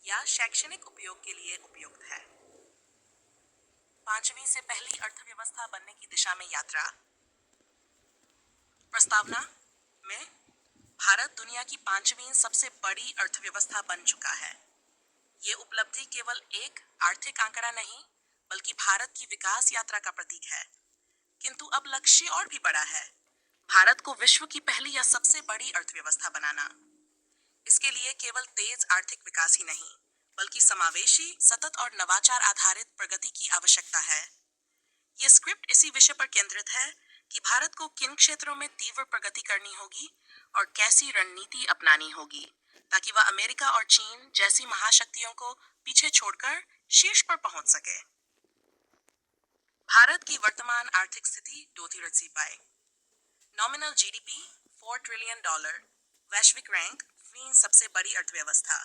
या शैक्षणिक उपयोग के लिए उपयुक्त है। पांचवी से पहली अर्थव्यवस्था बनने की दिशा में यात्रा। प्रस्तावना में भारत दुनिया की पांचवी सबसे बड़ी अर्थव्यवस्था बन चुका है। ये उपलब्धि केवल एक आर्थिक आंकड़ा नहीं बल्कि भारत की विकास यात्रा का प्रतीक है। किंतु अब लक्ष्य और भी बड़ा है, भारत को विश्व की पहली या सबसे बड़ी अर्थव्यवस्था बनाना। इसके लिए केवल तेज आर्थिक विकास ही नहीं बल्कि समावेशी, सतत और नवाचार आधारित प्रगति की आवश्यकता है। ये स्क्रिप्ट इसी विषय पर केंद्रित है कि भारत को किन क्षेत्रों में तीव्र प्रगति करनी होगी और कैसी रणनीति अपनानी होगी ताकि वह अमेरिका और चीन जैसी महाशक्तियों को पीछे छोड़कर शीर्ष पर पहुंच सके। भारत की वर्तमान आर्थिक स्थिति डोथी रची पाए। नॉमिनल जीडीपी $4 ट्रिलियन, वैश्विक रैंक सबसे बड़ी अर्थव्यवस्था,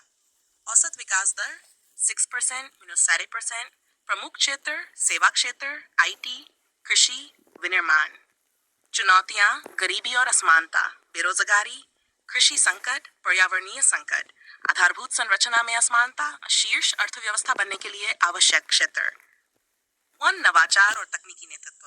औसत विकास दर 6%, 7%, प्रमुख क्षेत्र सेवा क्षेत्र, आईटी, कृषि, विनिर्माण। चुनौतियां गरीबी और असमानता, बेरोजगारी, कृषि संकट, पर्यावरणीय संकट, आधारभूत संरचना में असमानता, शीर्ष अर्थव्यवस्था बनने के लिए आवश्यक क्षेत्र। नवाचार और तकनीकी नेतृत्व।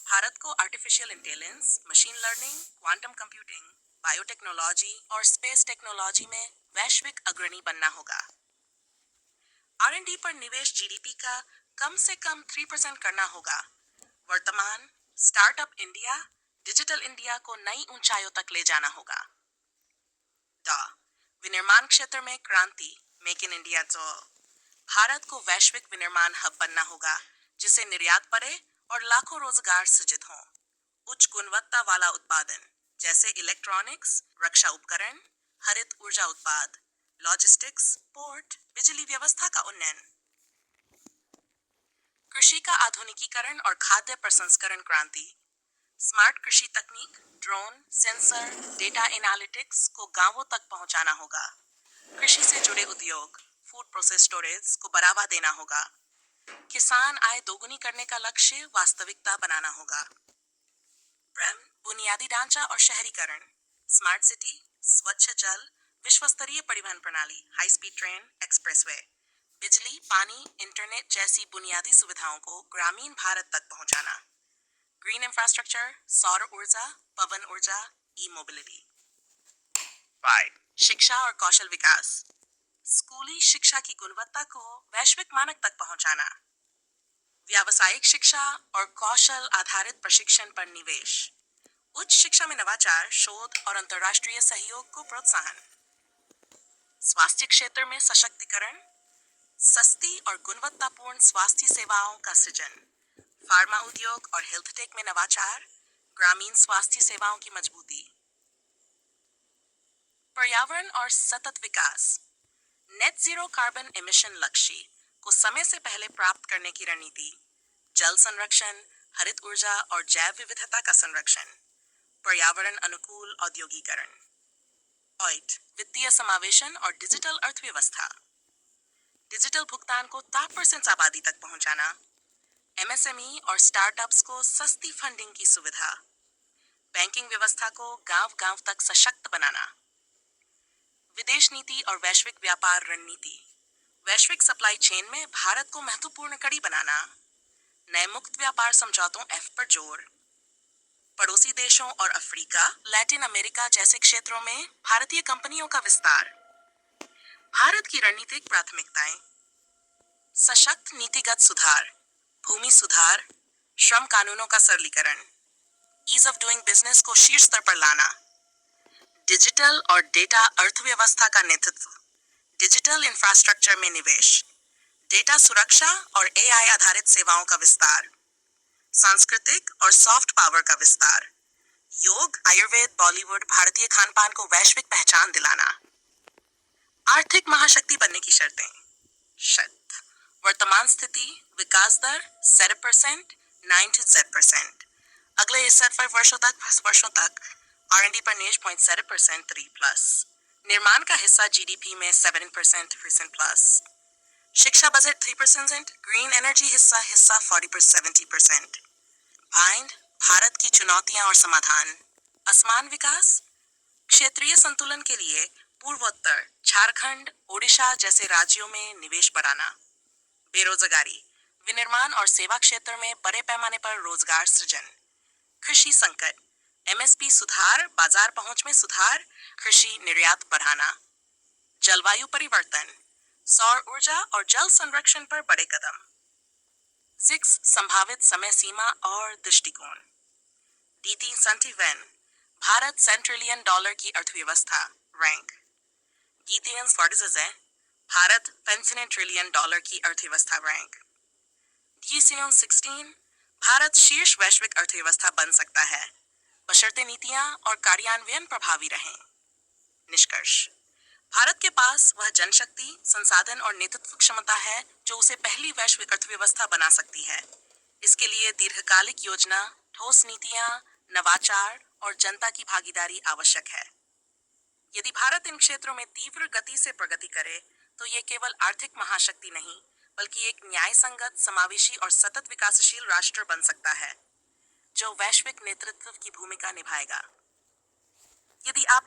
भारत को artificial intelligence, machine learning, quantum computing, biotechnology और स्पेस टेक्नोलॉजी में वैश्विक अग्रणी बनना होगा। आर&डी पर निवेश जीडीपी का कम से कम 3% करना होगा। वर्तमान स्टार्टअप इंडिया, डिजिटल इंडिया को नई ऊंचाइयों तक ले जाना होगा। विनिर्माण क्षेत्र में क्रांति, मेक इन इंडिया। भारत को वैश्विक विनिर्माण हब बनना होगा जिससे निर्यात बढ़े और लाखों रोजगार सृजित हों। उच्च गुणवत्ता वाला उत्पादन जैसे इलेक्ट्रॉनिक्स, रक्षा उपकरण, हरित ऊर्जा उत्पाद, लॉजिस्टिक्स, पोर्ट, बिजली व्यवस्था का उन्नयन। कृषि का आधुनिकीकरण और खाद्य प्रसंस्करण क्रांति। स्मार्ट कृषि तकनीक, ड्रोन, सेंसर, डेटा एनालिटिक्स को गांवों तक पहुंचाना होगा। कृषि से जुड़े उद्योग, फूड प्रोसेस स्टोरेज को बढ़ावा देना होगा। किसान आय दोगुनी करने का लक्ष्य वास्तविकता बनाना होगा। बुनियादी ढांचा और शहरीकरण, स्मार्ट सिटी, स्वच्छ जल, विश्व स्तरीय परिवहन प्रणाली, हाई स्पीड ट्रेन, एक्सप्रेसवे, बिजली, पानी, इंटरनेट जैसी बुनियादी सुविधाओं को ग्रामीण भारत तक पहुंचाना। ग्रीन इंफ्रास्ट्रक्चर, सौर ऊर्जा, पवन ऊर्जा, ई मोबिलिटी। शिक्षा और कौशल विकास, स्कूली शिक्षा की गुणवत्ता को वैश्विक मानक तक पहुंचाना। व्यावसायिक शिक्षा और कौशल आधारित प्रशिक्षण पर निवेश। उच्च शिक्षा में नवाचार, शोध और अंतर्राष्ट्रीय सहयोग को प्रोत्साहन। स्वास्थ्य क्षेत्र में सशक्तिकरण, सस्ती और गुणवत्तापूर्ण स्वास्थ्य सेवाओं का सृजन। फार्मा उद्योग और हेल्थ टेक में नवाचार, ग्रामीण स्वास्थ्य सेवाओं की मजबूती। पर्यावरण और सतत विकास, नेट जीरो कार्बन एमिशन लक्ष्य को समय से पहले प्राप्त करने की रणनीति। जल संरक्षण, हरित ऊर्जा और जैव विविधता का संरक्षण। पर्यावरण अनुकूल औद्योगिकरण। वित्तीय समावेशन और डिजिटल अर्थव्यवस्था। डिजिटल भुगतान को 60% आबादी तक पहुंचाना। एमएसएमई और स्टार्टअप्स को सस्ती फंडिंग की सुविधा। बैंकिंग व्यवस्था को गांव-गांव तक सशक्त बनाना। विदेश नीति और वैश्विक व्यापार रणनीति। वैश्विक सप्लाई चेन में भारत को महत्वपूर्ण कड़ी बनाना। नए मुक्त व्यापार समझौतों एफ पर जोर। पड़ोसी देशों और अफ्रीका, लैटिन अमेरिका जैसे क्षेत्रों में भारतीय कंपनियों का विस्तार। भारत की रणनीतिक प्राथमिकताएं, सशक्त नीतिगत सुधार, भूमि सुधार, श्रम कानूनों का सरलीकरण, ईज ऑफ डूइंग बिजनेस को शीर्ष स्तर पर लाना। डिजिटल और डेटा अर्थव्यवस्था का नेतृत्व, डिजिटल इंफ्रास्ट्रक्चर में निवेश, डेटा सुरक्षा और एआई आधारित सेवाओं का विस्तार। सांस्कृतिक और सॉफ्ट पावर का विस्तार, योग, आयुर्वेद, बॉलीवुड, भारतीय खानपान को वैश्विक पहचान दिलाना। आर्थिक महाशक्ति बनने की शर्तें। वर्तमान स्थिति, विकास दर 7%, 9 to 10%। अगले 75 वर्षों तक आर&डी पर निवेश 0.7%, 3+। निर्माण का हिस्सा जीडीपी में 7%, 3+। शिक्षा बजट 3%, ग्रीन एनर्जी हिस्सा 40%, 70%। भारत की चुनौतियां और समाधान, असमान विकास, क्षेत्रीय संतुलन के लिए पूर्वोत्तर झारखंड, ओडिशा जैसे राज्यों में निवेश बढ़ाना। बेरोजगारी, विनिर्माण और सेवा क्षेत्र में बड़े पैमाने पर रोजगार सृजन। कृषि संकट, एमएसपी सुधार, बाजार पहुंच में सुधार, कृषि निर्यात बढ़ाना। जलवायु परिवर्तन, सौर ऊर्जा और जल संरक्षण पर बड़े कदम। 6 संभावित समय सीमा और दृष्टिकोण। D3 भारत $100 ट्रिलियन की अर्थव्यवस्था रैंक। गीतियन स्वाडिज़े भारत $15 ट्रिलियन की अर्थव्यवस्था रैंक। D16 भारत शीर्ष वैश्विक अर्थव्यवस्था बन सकता है, बशर्ते नीतियां और कार्यान्वयन प्रभावी रहें। निष्कर्ष, भारत के पास वह जनशक्ति, संसाधन और नेतृत्व क्षमता है जो उसे पहली वैश्विक अर्थव्यवस्था बना सकती है। इसके लिए दीर्घकालिक योजना, ठोस नीतियां, नवाचार और जनता की भागीदारी आवश्यक है। यदि भारत इन क्षेत्रों में तीव्र गति से प्रगति करे, तो ये केवल आर्थिक महाशक्ति नहीं, बल्कि एक न्यायसंगत, समावेशी और सतत विकासशील राष्ट्र बन सकता है, जो वैश्विक नेतृत्व की भूमिका निभाएगा। यदि आप